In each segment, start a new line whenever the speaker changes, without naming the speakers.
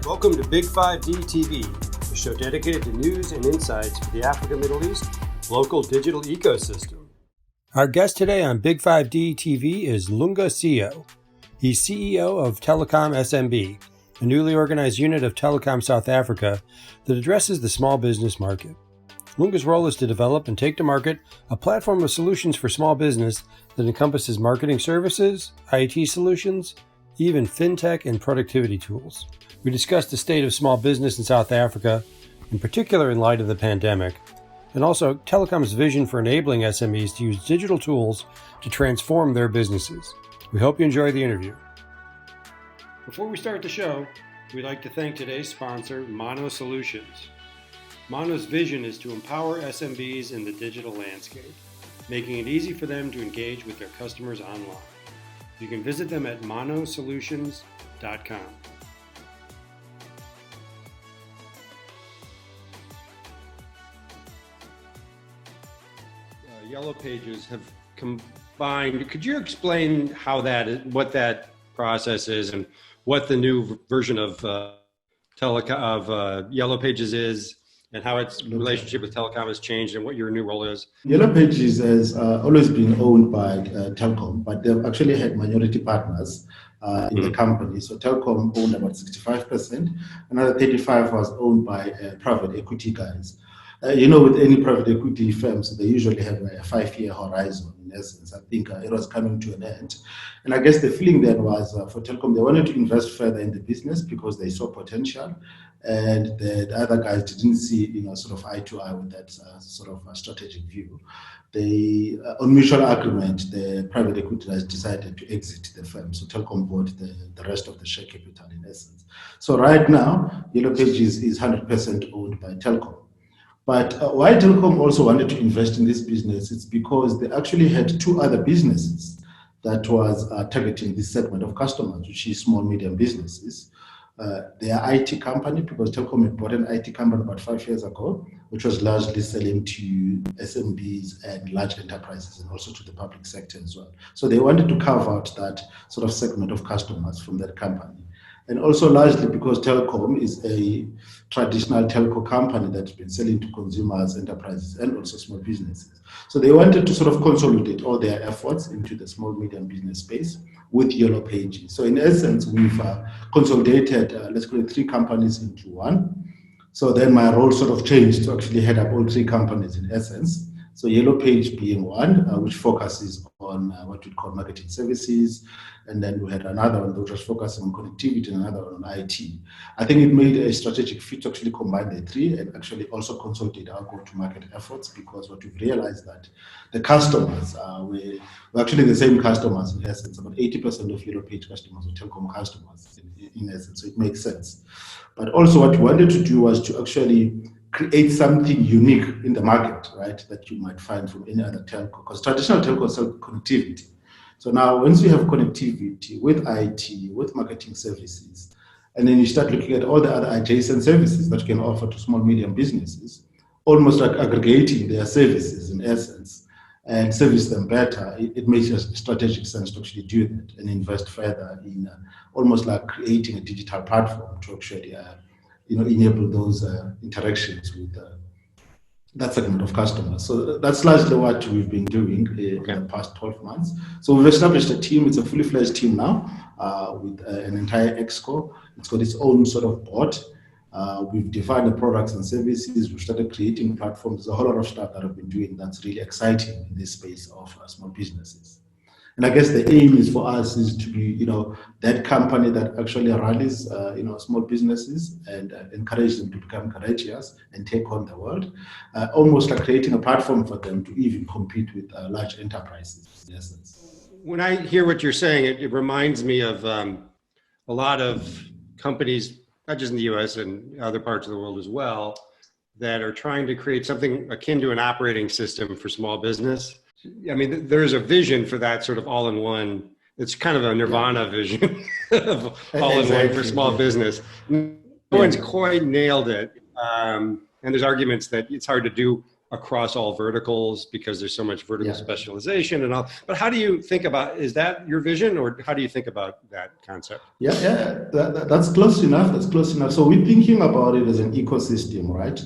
Welcome to Big5D TV, a show dedicated to news and insights for the Africa Middle East local digital ecosystem. Our guest today on Big5D TV is Lunga Siyo. He's CEO of Telkom SMB, a newly organized unit of Telkom South Africa that addresses the small business market. Lunga's role is to develop and take to market a platform of solutions for small business that encompasses marketing services, IT solutions, even fintech and productivity tools. We discussed the state of small business in South Africa, in particular in light of the pandemic, and also Telkom's vision for enabling SMEs to use digital tools to transform their businesses. We hope you enjoy the interview. Before we start the show, we'd like to thank today's sponsor, Mono Solutions. Mono's vision is to empower SMBs in the digital landscape, making it easy for them to engage with their customers online. You can visit them at monosolutions.com. Yellow Pages have combined. Could you explain how that is, what that process is, and what the new version of Yellow Pages is, and how its relationship with Telkom has changed, and what your new role is?
Yellow Pages has always been owned by Telkom, but they've actually had minority partners in the company. So Telkom owned about 65%, another 35% was owned by private equity guys. With any private equity firms, they usually have a 5-year horizon, in essence. I think it was coming to an end. And I guess the feeling then was for Telkom, they wanted to invest further in the business because they saw potential. And the other guys didn't see, sort of eye to eye with that sort of strategic view. They, on mutual agreement, the private equity guys decided to exit the firm. So Telkom bought the rest of the share capital, in essence. So right now, Yellow Pages is 100% owned by Telkom. But why Telkom also wanted to invest in this business, it's because they actually had 2 other businesses that was targeting this segment of customers, which is small, medium businesses. Their IT company, because Telkom had bought an IT company about 5 years ago, which was largely selling to SMBs and large enterprises and also to the public sector as well. So they wanted to carve out that sort of segment of customers from that company. And also largely because Telkom is a traditional telco company that's been selling to consumers, enterprises, and also small businesses. So they wanted to sort of consolidate all their efforts into the small, medium business space with Yellow Pages. So in essence, we've consolidated, let's call it 3 companies into one. So then my role sort of changed to actually head up all 3 companies in essence. So Yellow Page being one, which focuses on what we call marketing services. And then we had another one which was focusing on connectivity and another one on IT. I think it made a strategic fit to actually combine the 3 and actually also consolidate our go-to-market efforts, because what we've realized that the customers, we're actually the same customers in essence. About 80% of Yellow Page customers are Telkom customers in essence, so it makes sense. But also what we wanted to do was to actually create something unique in the market, right, that you might find from any other telco, because traditional telcos sell connectivity. So now once you have connectivity with IT, with marketing services, and then you start looking at all the other adjacent services that you can offer to small, medium businesses, almost like aggregating their services in essence and service them better, it makes a strategic sense to actually do that and invest further in almost like creating a digital platform to actually enable those interactions with that segment of customers. So that's largely what we've been doing in the past 12 months. So we've established a team. It's a fully fledged team now with an entire exco. It's got its own sort of board. We've defined the products and services. We've started creating platforms. There's a whole lot of stuff that I've been doing that's really exciting in this space of small businesses. And I guess the aim is for us is to be, that company that actually rallies, small businesses and encourage them to become courageous and take on the world, almost like creating a platform for them to even compete with large enterprises, in essence.
When I hear what you're saying, it reminds me of a lot of companies, not just in the US and other parts of the world as well, that are trying to create something akin to an operating system for small business. I mean, there's a vision for that sort of all-in-one. It's kind of a nirvana vision of all-in-one for small business. No one's quite nailed it. And there's arguments that it's hard to do across all verticals because there's so much vertical
Yeah.
specialization and all. But how do you think about, is that your vision, or how do you think about that concept?
Yeah, that's close enough. That's close enough. So we're thinking about it as an ecosystem, right?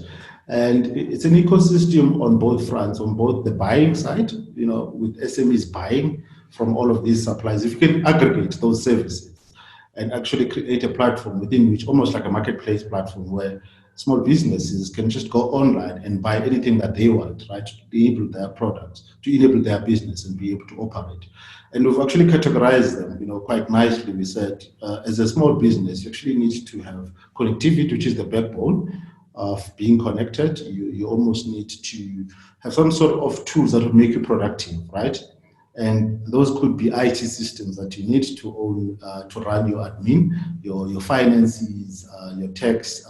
And it's an ecosystem on both fronts, on both the buying side, with SMEs buying from all of these suppliers. If you can aggregate those services and actually create a platform within which, almost like a marketplace platform, where small businesses can just go online and buy anything that they want, right, to enable their products, to enable their business and be able to operate. And we've actually categorized them, quite nicely. We said, as a small business, you actually need to have connectivity, which is the backbone of being connected. You almost need to have some sort of tools that will make you productive, right? And those could be IT systems that you need to own to run your admin, your finances, your tax,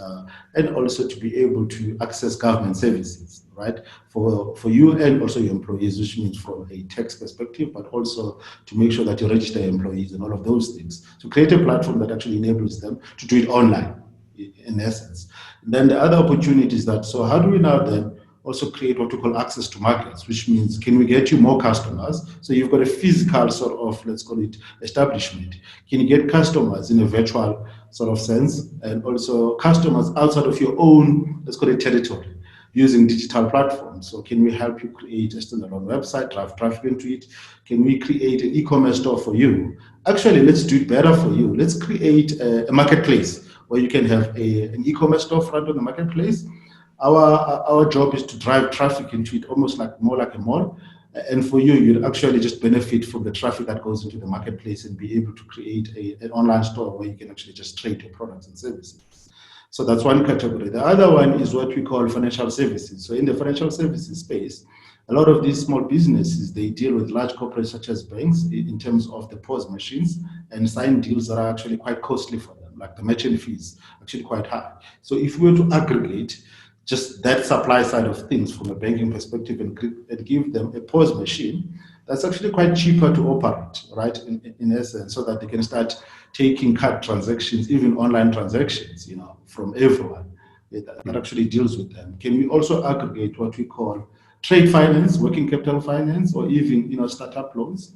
and also to be able to access government services, right? For you and also your employees, which means from a tax perspective, but also to make sure that you register employees and all of those things. To create a platform that actually enables them to do it online, in essence. And then the other opportunity is that, so how do we now then also create what we call access to markets, which means, can we get you more customers? So you've got a physical sort of, let's call it, establishment. Can you get customers in a virtual sort of sense, and also customers outside of your own, let's call it, territory, using digital platforms? So can we help you create a standalone website, drive traffic into it? Can we create an e-commerce store for you? Actually, let's do it better for you. Let's create a marketplace where you can have an e-commerce storefront on the marketplace. Our job is to drive traffic into it, almost more like a mall. And for you, you'd actually just benefit from the traffic that goes into the marketplace and be able to create an online store where you can actually just trade your products and services. So that's one category. The other one is what we call financial services. So in the financial services space, a lot of these small businesses, they deal with large corporates such as banks in terms of the POS machines, and sign deals that are actually quite costly for them, like the merchant fees, actually quite high. So if we were to aggregate just that supply side of things from a banking perspective and give them a POS machine, that's actually quite cheaper to operate, right, in essence, so that they can start taking card transactions, even online transactions, from everyone that actually deals with them. Can we also aggregate what we call trade finance, working capital finance, or even, startup loans,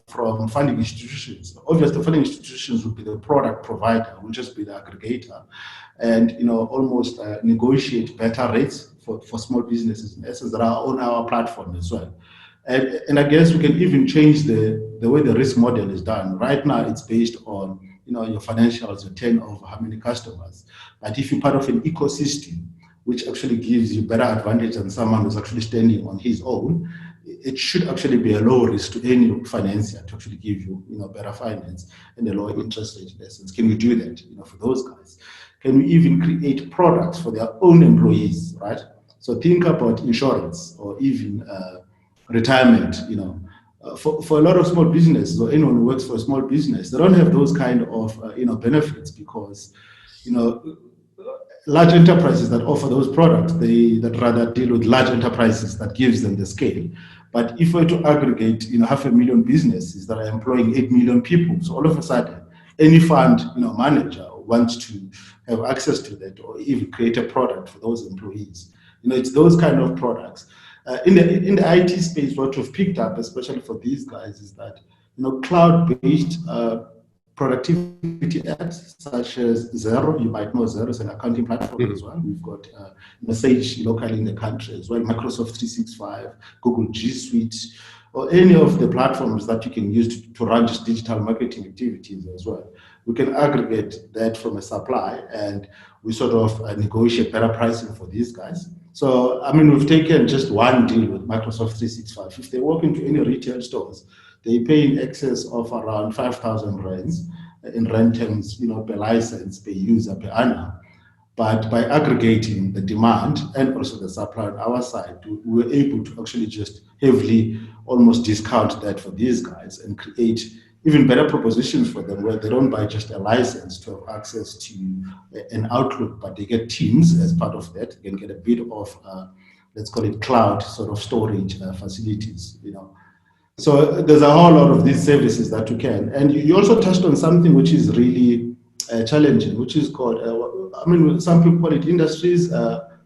from funding institutions? Obviously, the funding institutions will be the product provider, will just be the aggregator, and almost negotiate better rates for small businesses, in essence, that are on our platform as well. And I guess we can even change the way the risk model is done. Right now, it's based on your financials, your turnover, how many customers. But if you're part of an ecosystem, which actually gives you better advantage than someone who's actually standing on his own, it should actually be a low risk to any financier to actually give you, better finance and a lower interest rate, in essence. Can we do that, for those guys? Can we even create products for their own employees, right? So think about insurance or even retirement, for a lot of small businesses, or anyone who works for a small business, they don't have those kind of, benefits, because, large enterprises that offer those products, that rather deal with large enterprises that gives them the scale. But if we're to aggregate, 500,000 businesses that are employing 8 million people, so all of a sudden, any fund, manager wants to have access to that, or even create a product for those employees. It's those kind of products. In the IT space, what we've picked up, especially for these guys, is that, cloud-based productivity apps such as Zero. You might know Zero is an accounting platform as well. We've got Message locally in the country as well, Microsoft 365, Google G Suite, or any of the platforms that you can use to run just digital marketing activities as well. We can aggregate that from a supply, and we sort of negotiate better pricing for these guys. So, we've taken just one deal with Microsoft 365. If they walk into any retail stores, they pay in excess of around 5,000 rands in rent terms, per license, per user, per annum. But by aggregating the demand and also the supply on our side, we were able to actually just heavily almost discount that for these guys and create even better propositions for them, where they don't buy just a license to have access to an Outlook, but they get Teams as part of that. They can get a bit of, let's call it, cloud sort of storage facilities, So there's a whole lot of these services that you can. And you also touched on something which is really challenging, which is called, some people call it industries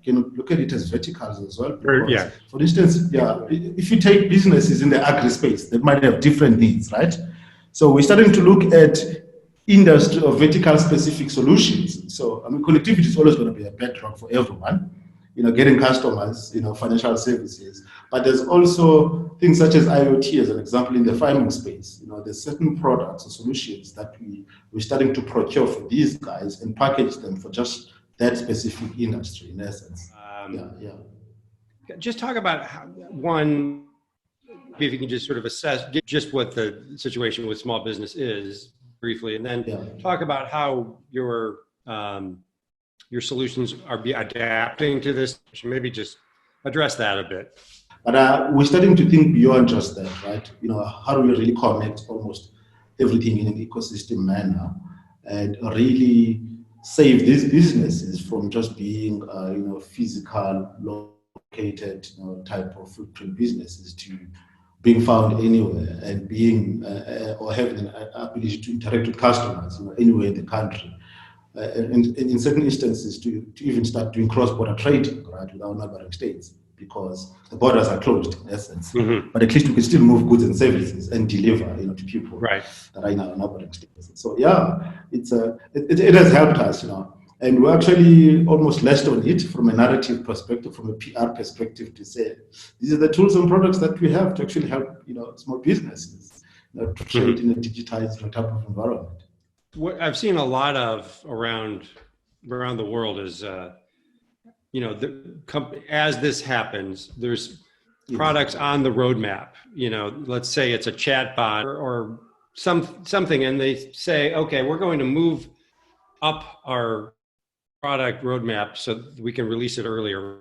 you can look at it as verticals as well.
Because, yeah.
For instance, if you take businesses in the agri space, they might have different needs, right? So we're starting to look at industry or vertical specific solutions. So, I mean, connectivity is always going to be a bedrock for everyone, getting customers, financial services. But there's also things such as IoT, as an example, in the farming space. There's certain products or solutions that we're starting to procure for these guys and package them for just that specific industry, in essence.
Just talk about if you can just sort of assess just what the situation with small business is briefly, and then talk about how your solutions are adapting to this. Maybe just address that a bit.
But we're starting to think beyond just that, right? How do we really connect almost everything in an ecosystem manner and really save these businesses from just being, physical, located, type of footprint businesses to being found anywhere and being or having an ability to interact with customers, anywhere in the country. And in certain instances, to even start doing cross-border trading, right, with our neighboring states, because the borders are closed in essence. Mm-hmm. But at least we can still move goods and services and deliver, to people that are in our neighboring states. So it has helped us, and we're actually almost less on it from a narrative perspective, from a PR perspective, to say these are the tools and products that we have to actually help, small businesses, to trade in a digitized type of environment.
What I've seen a lot of around the world is, as this happens, there's products on the roadmap. Let's say it's a chatbot or something, and they say, okay, we're going to move up our product roadmap so we can release it earlier,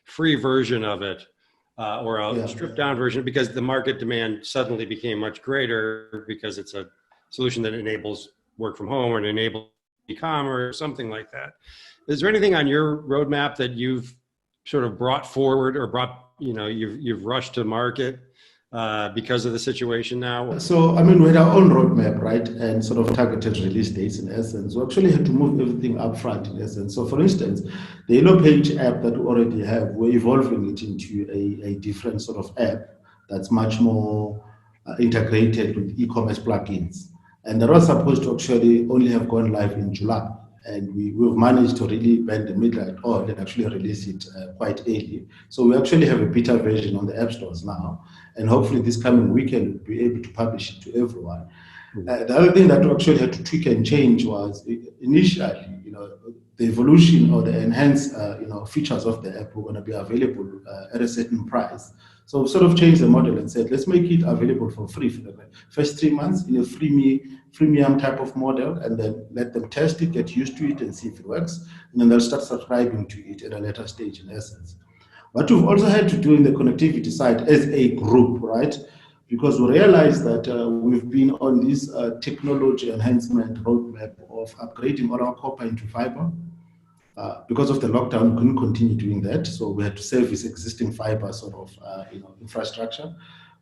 free version of it, or a stripped down version, because the market demand suddenly became much greater because it's a solution that enables work from home or enable e-commerce, something like that. Is there anything on your roadmap that you've sort of brought forward or you've rushed to market because of the situation now?
So, I mean, we had our own roadmap, right? And sort of targeted release dates in essence. We actually had to move everything up front in essence. So, for instance, the Yellow Page app that we already have, we're evolving it into a different sort of app that's much more integrated with e-commerce plugins. And that was supposed to actually only have gone live in July. And we've managed to really bend the middle at all and actually release it quite early. So we actually have a beta version on the app stores now. And hopefully this coming weekend, we'll be able to publish it to everyone. The other thing that we actually had to tweak and change was initially, the evolution or the enhanced, features of the app were going to be available at a certain price. So we sort of changed the model and said, let's make it available for free for the first 3 months in a freemium type of model, and then let them test it, get used to it, and see if it works. And then they'll start subscribing to it at a later stage, in essence. What we've also had to do in the connectivity side as a group, right? Because we realized that we've been on this technology enhancement roadmap of upgrading all our copper into fiber. Because of the lockdown, we couldn't continue doing that. So we had to service existing fiber sort of infrastructure.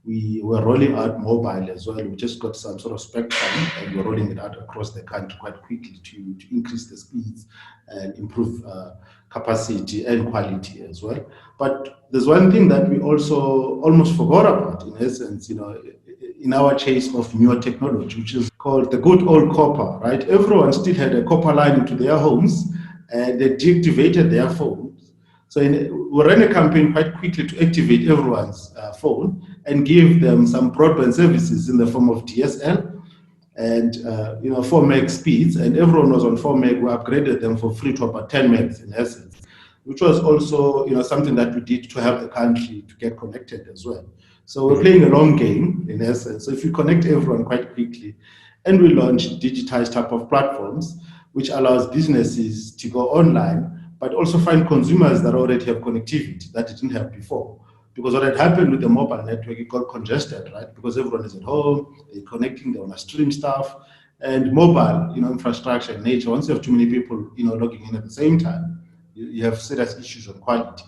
We were rolling out mobile as well. We just got some sort of spectrum and we're rolling it out across the country quite quickly to increase the speeds and improve capacity and quality as well. But there's one thing that we also almost forgot about, in essence, in our chase of newer technology, which is called the good old copper, right? Everyone still had a copper line into their homes and they deactivated their phones. So we ran a campaign quite quickly to activate everyone's phone and give them some broadband services in the form of DSL and 4 meg speeds. And everyone was on 4 meg. We upgraded them for free to about 10 megs in essence, which was also something that we did to help the country to get connected as well. So we're playing a long game in essence. So if you connect everyone quite quickly, and we launch digitized type of platforms, which allows businesses to go online, but also find consumers that already have connectivity that didn't have before. Because what had happened with the mobile network, it got congested, right? Because everyone is at home, they're connecting, they want to stream stuff, and mobile, infrastructure in nature. Once you have too many people, logging in at the same time, you have serious issues on quality.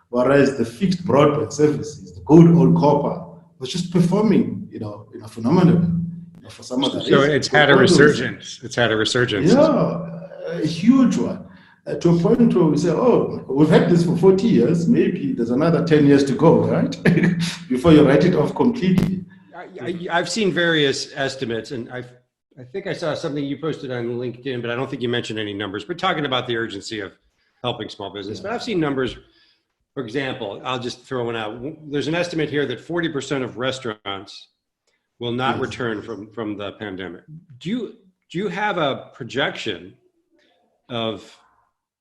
Whereas the fixed broadband services, the good old copper, was just performing, phenomenally. For some of the
so it's had a resurgence. It's had a resurgence.
Yeah, a huge one. to a point where we say, oh, we've had this for 40 years, maybe there's another 10 years to go, right? Before you write it off completely.
I've seen various estimates, and I think I saw something you posted on LinkedIn, but I don't think you mentioned any numbers. We're talking about the urgency of helping small business, but I've seen numbers. For example, I'll just throw one out. There's an estimate here that 40% of restaurants will not return from the pandemic. Do you have a projection of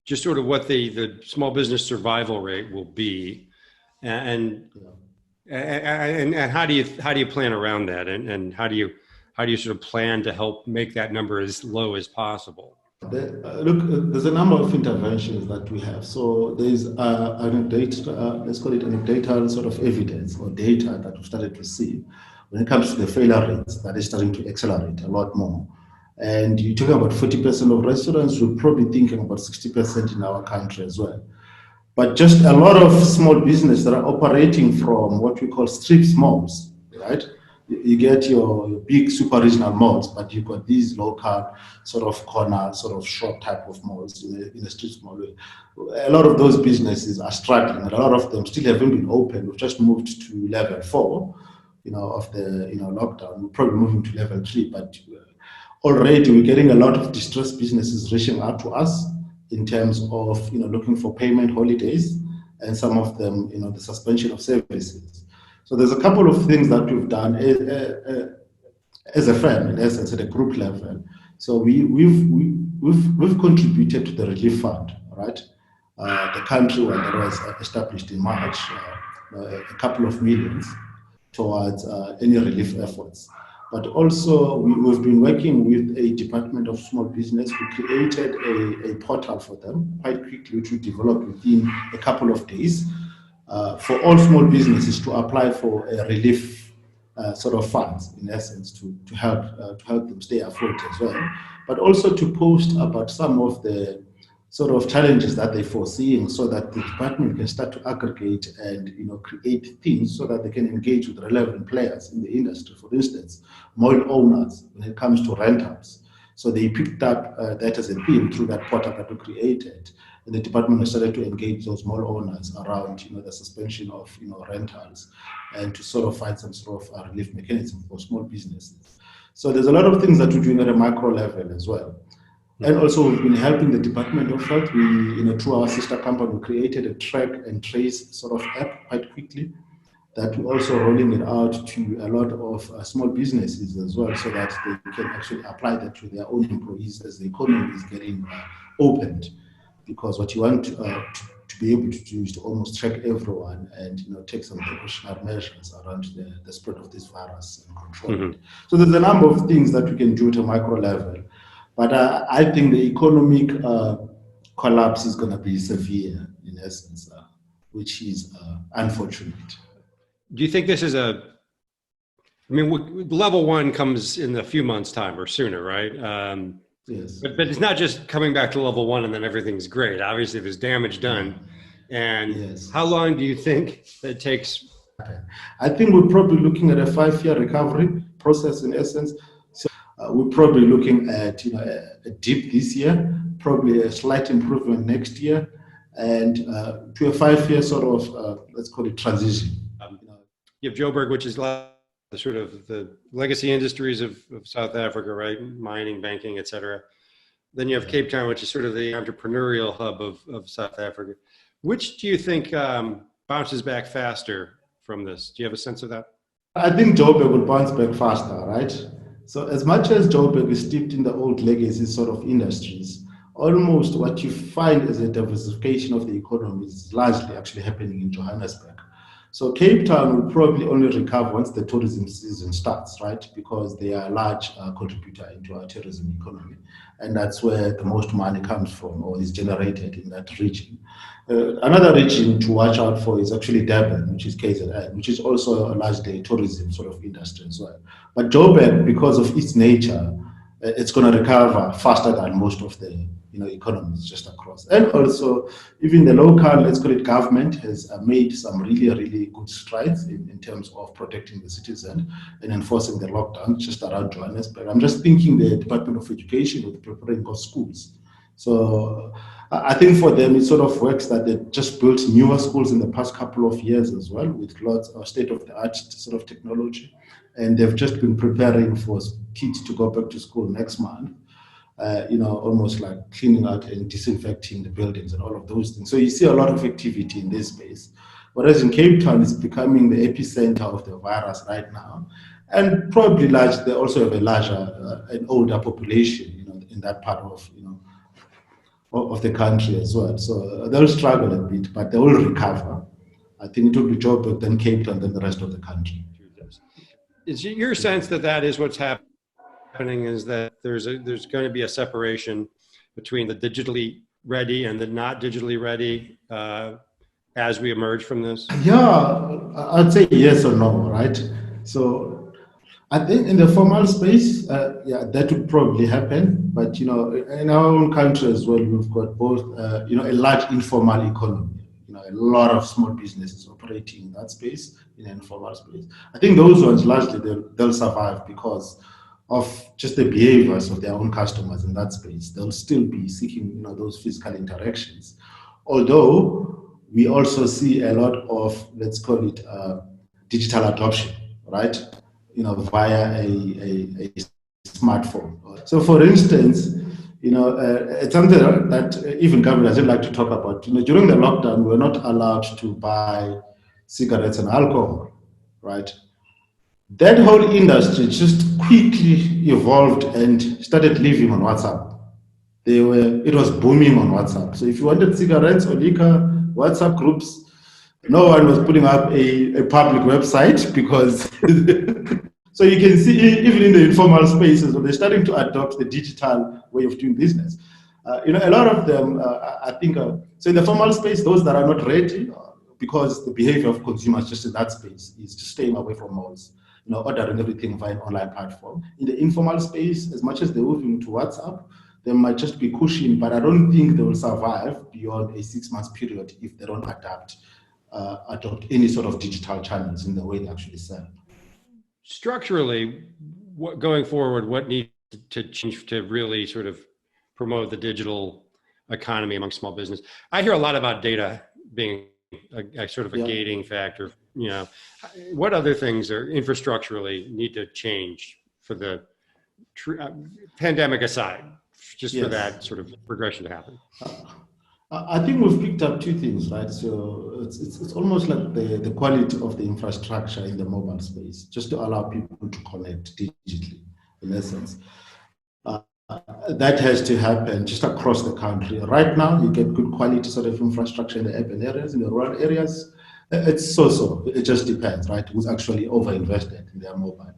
just sort of what the small business survival rate will be, and how do you plan around that, and how do you sort of plan to help make that number as low as possible?
Look, there's a number of interventions that we have. So there's let's call it anecdotal sort of evidence or data that we've started to see when it comes to the failure rates that is starting to accelerate a lot more. And you're talking about 40% of restaurants, we're probably thinking about 60% in our country as well. But just a lot of small business that are operating from what we call strip malls, right? You get your big super regional malls, but you've got these local sort of corner, sort of shop type of malls in the street mall. A lot of those businesses are struggling, and a lot of them still haven't been open. We've just moved to level 4, of the lockdown. We're probably moving to level 3, but already we're getting a lot of distressed businesses reaching out to us in terms of looking for payment holidays, and some of them the suspension of services. So there's a couple of things that we've done as a firm, in essence, at a group level. So we've contributed to the relief fund, right? The country one that was established in March, a couple of millions towards any relief efforts. But also, we've been working with a Department of Small Business. We created a portal for them quite quickly, which we developed within a couple of days, for all small businesses to apply for a relief sort of funds, in essence, to help them stay afloat as well. But also to post about some of the sort of challenges that they're foreseeing, so that the department can start to aggregate and create things so that they can engage with relevant players in the industry. For instance, mall owners when it comes to rentals. So they picked up that as a theme through that portal that we created, and the department has started to engage those mall owners around the suspension of rentals, and to sort of find some sort of relief mechanism for small businesses. So there's a lot of things that we're doing at a macro level as well. And also, we've been helping the Department of Health. We, through our sister company, we created a track and trace sort of app quite quickly, that we're also rolling it out to a lot of small businesses as well, so that they can actually apply that to their own employees as the economy is getting opened. Because what you want to be able to do is to almost track everyone and take some precautionary measures around the spread of this virus and control it. So there's a number of things that we can do at a micro level. But I think the economic collapse is going to be severe, in essence, which is unfortunate.
Do you think this is level 1 comes in a few months' time or sooner, right?
Yes.
But it's not just coming back to level 1 and then everything's great. Obviously, there's damage done. And how long do you think it takes?
I think we're probably looking at a 5-year recovery process, in essence. We're probably looking at a dip this year, probably a slight improvement next year, and to a 5-year sort of let's call it transition.
You have Joburg, which is the sort of the legacy industries of South Africa, right? Mining, banking, et cetera. Then you have Cape Town, which is sort of the entrepreneurial hub of South Africa. Which do you think bounces back faster from this? Do you have a sense of that?
I think Joburg will bounce back faster, right? So as much as Joburg is steeped in the old legacy sort of industries, almost what you find as a diversification of the economy is largely actually happening in Johannesburg. So Cape Town will probably only recover once the tourism season starts, right? Because they are a large contributor into our tourism economy. And that's where the most money comes from or is generated in that region. Another region to watch out for is actually Durban, which is KZN, which is also a largely tourism sort of industry as well. But Joburg, because of its nature, it's going to recover faster than most of the economies just across. And also, even the local, let's call it government, has made some really, really good strides in terms of protecting the citizen and enforcing the lockdown just around Johannesburg. I'm just thinking the Department of Education with preparing for schools. So I think for them, it sort of works that they just built newer schools in the past couple of years as well, with lots of state-of-the-art sort of technology. And they've just been preparing for kids to go back to school next month, almost like cleaning out and disinfecting the buildings and all of those things. So you see a lot of activity in this space. Whereas in Cape Town, it's becoming the epicenter of the virus right now. And probably they also have a larger, an older population, in that part of the country as well. So they'll struggle a bit, but they will recover. I think it will be Joburg, then Cape Town, then the rest of the country.
Is your sense that is what's happening, is that there's going to be a separation between the digitally ready and the not digitally ready as we emerge from this?
Yeah, I'd say yes or no, right? So I think in the formal space, that would probably happen. But, in our own country as well, we've got both, a large informal economy, a lot of small businesses operating in that space, in an informal space. I think those ones largely, they'll survive because of just the behaviors of their own customers in that space. They'll still be seeking, those physical interactions. Although we also see a lot of, let's call it digital adoption, right? Via a smartphone. So for instance, it's something that even government doesn't like to talk about. During the lockdown, we were not allowed to buy cigarettes and alcohol, right? That whole industry just quickly evolved and started living on WhatsApp. It was booming on WhatsApp. So if you wanted cigarettes or liquor, WhatsApp groups, no one was putting up a public website because so you can see even in the informal spaces, they're starting to adopt the digital way of doing business. A lot of them, I think, so in the formal space, those that are not ready, because the behavior of consumers just in that space is just staying away from malls, ordering everything via an online platform. In the informal space, as much as they're moving to WhatsApp, they might just be cushioned, but I don't think they will survive beyond a 6-month period if they don't adopt any sort of digital channels in the way they actually sell.
Structurally, going forward, what needs to change to really sort of promote the digital economy among small business? I hear a lot about data being a sort of a gating factor. What other things infrastructurally need to change for the pandemic aside, just for that sort of progression to happen?
I think we've picked up two things, right? So it's almost like the quality of the infrastructure in the mobile space, just to allow people to connect digitally, in essence. That has to happen just across the country. Right now, you get good quality sort of infrastructure in the urban areas, in the rural areas. It's so-so. It just depends, right? Who's actually over-invested in their mobile.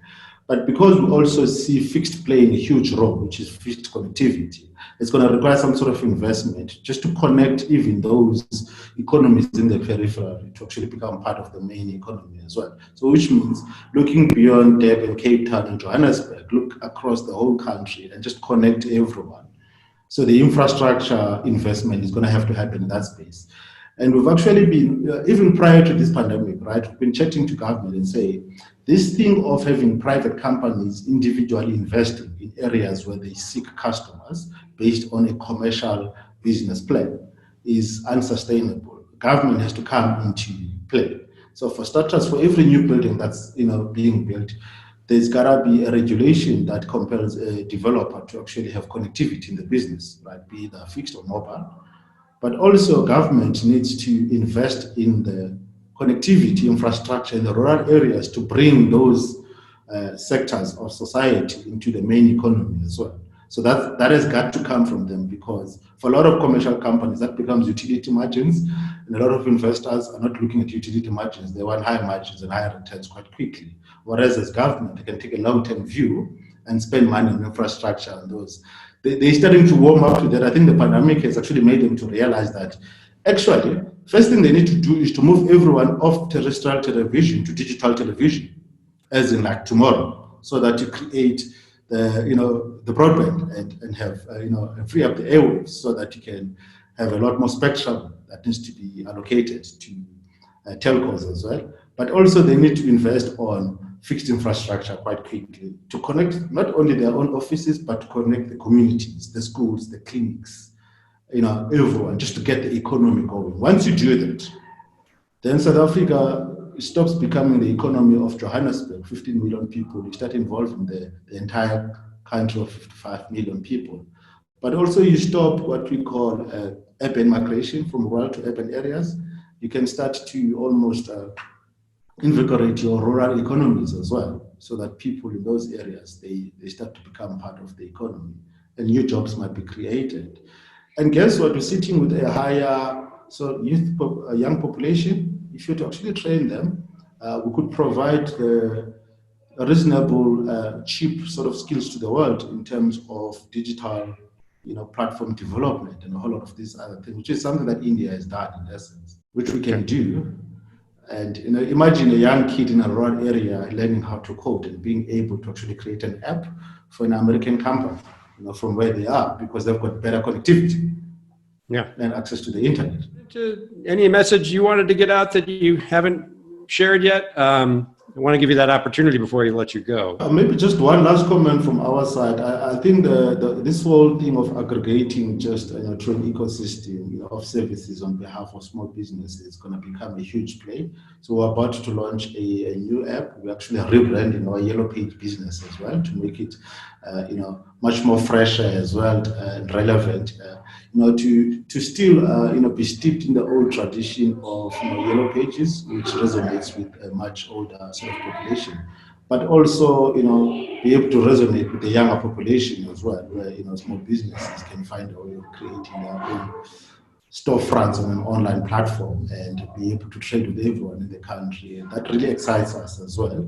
But because we also see fixed playing a huge role, which is fixed connectivity, it's going to require some sort of investment just to connect even those economies in the periphery to actually become part of the main economy as well. So which means looking beyond Durban, Cape Town, and Johannesburg, look across the whole country and just connect everyone. So the infrastructure investment is going to have to happen in that space. And we've actually been, even prior to this pandemic, right, we've been chatting to government and say, this thing of having private companies individually investing in areas where they seek customers based on a commercial business plan is unsustainable. Government has to come into play. So for starters, for every new building that's being built, there's gotta be a regulation that compels a developer to actually have connectivity in the business, right, be it fixed or mobile. But also government needs to invest in the connectivity infrastructure in the rural areas to bring those sectors of society into the main economy as well. So that has got to come from them, because for a lot of commercial companies, that becomes utility margins, and a lot of investors are not looking at utility margins. They want high margins and higher returns quite quickly. Whereas as government, they can take a long-term view and spend money on infrastructure and those. They're starting to warm up to that. I think the pandemic has actually made them to realize that actually, first thing they need to do is to move everyone off terrestrial television to digital television, as in like tomorrow, so that you create the broadband and have free up the airwaves so that you can have a lot more spectrum that needs to be allocated to telcos as well. But also they need to invest on fixed infrastructure quite quickly to connect not only their own offices, but to connect the communities, the schools, the clinics, everyone, just to get the economy going. Once you do that, then South Africa stops becoming the economy of Johannesburg, 15 million people. You start involving the entire country of 55 million people. But also you stop what we call urban migration from rural to urban areas. You can start to almost invigorate your rural economies as well, so that people in those areas, they start to become part of the economy and new jobs might be created. And guess what? We're sitting with a higher young population. If you were to actually train them, we could provide a reasonable, cheap sort of skills to the world in terms of digital, platform development and a whole lot of these other things, which is something that India has done in essence, which we can do. And imagine a young kid in a rural area learning how to code and being able to actually create an app for an American company, from where they are, because they've got better connectivity, and access to the internet.
Any message you wanted to get out that you haven't shared yet? I want to give you that opportunity before I let you go.
Maybe just one last comment from our side. I think this whole thing of aggregating just to an ecosystem of services on behalf of small businesses is going to become a huge play. So we're about to launch a new app. We're actually rebranding our Yellow Page business as well to make it much more fresher as well and relevant. To still be steeped in the old tradition of Yellow Pages, which resonates with a much older sort of population, but also be able to resonate with the younger population as well, where small businesses can find a way of creating their own storefronts on an online platform and be able to trade with everyone in the country. And that really excites us as well.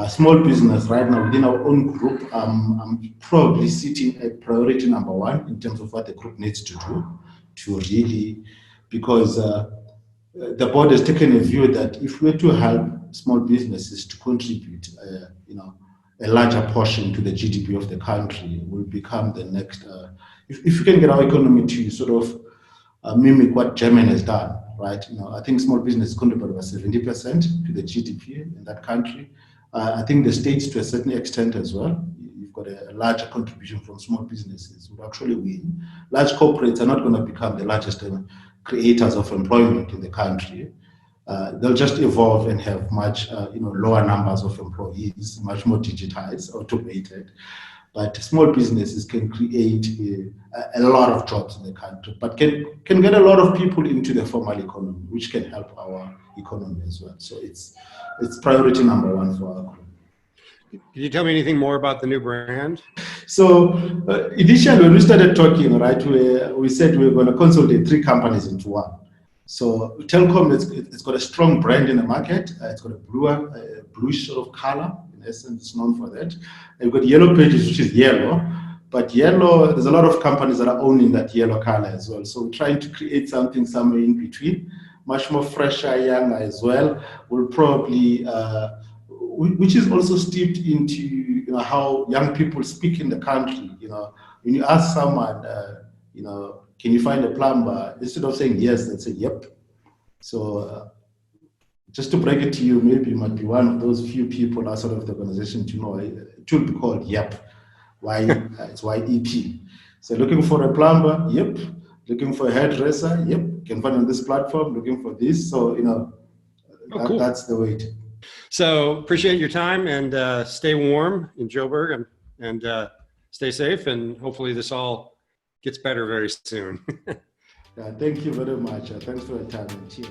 Small business right now within our own group, I'm probably sitting at priority number one in terms of what the group needs to do to really, because the board has taken a view that if we're to help small businesses to contribute, a larger portion to the GDP of the country, will become the next. If you can get our economy to sort of mimic what Germany has done, right? I think small business contribute about 70% to the GDP in that country. I think the states, to a certain extent as well, you've got a larger contribution from small businesses would actually win. Large corporates are not going to become the largest creators of employment in the country. They'll just evolve and have much lower numbers of employees, much more digitized, automated. But small businesses can create a lot of jobs in the country, but can get a lot of people into the formal economy, which can help our economy as well. So it's priority number one for our group.
Can you tell me anything more about the new brand?
So initially, when we started talking, right, we said we were going to consolidate three companies into one. So Telkom, it's got a strong brand in the market. It's got a bluish sort of color. In essence, it's known for that. And we've got Yellow Pages, which is yellow. But yellow, there's a lot of companies that are owning that yellow color as well. So we're trying to create something somewhere in between, much more fresher, younger as well. We'll probably, which is also steeped into how young people speak in the country. When you ask someone, can you find a plumber? Instead of saying yes, they'll say yep. So just to break it to you, maybe you might be one of those few people outside of the organization to know it will be called yep. It's YEP. So looking for a plumber, yep. Looking for a hairdresser, yep. You can find on this platform. Looking for this, so
cool.
That's the way.
So appreciate your time and stay warm in Joburg and stay safe, and hopefully this all gets better very soon.
Thank you very much. Thanks for your time. Cheers.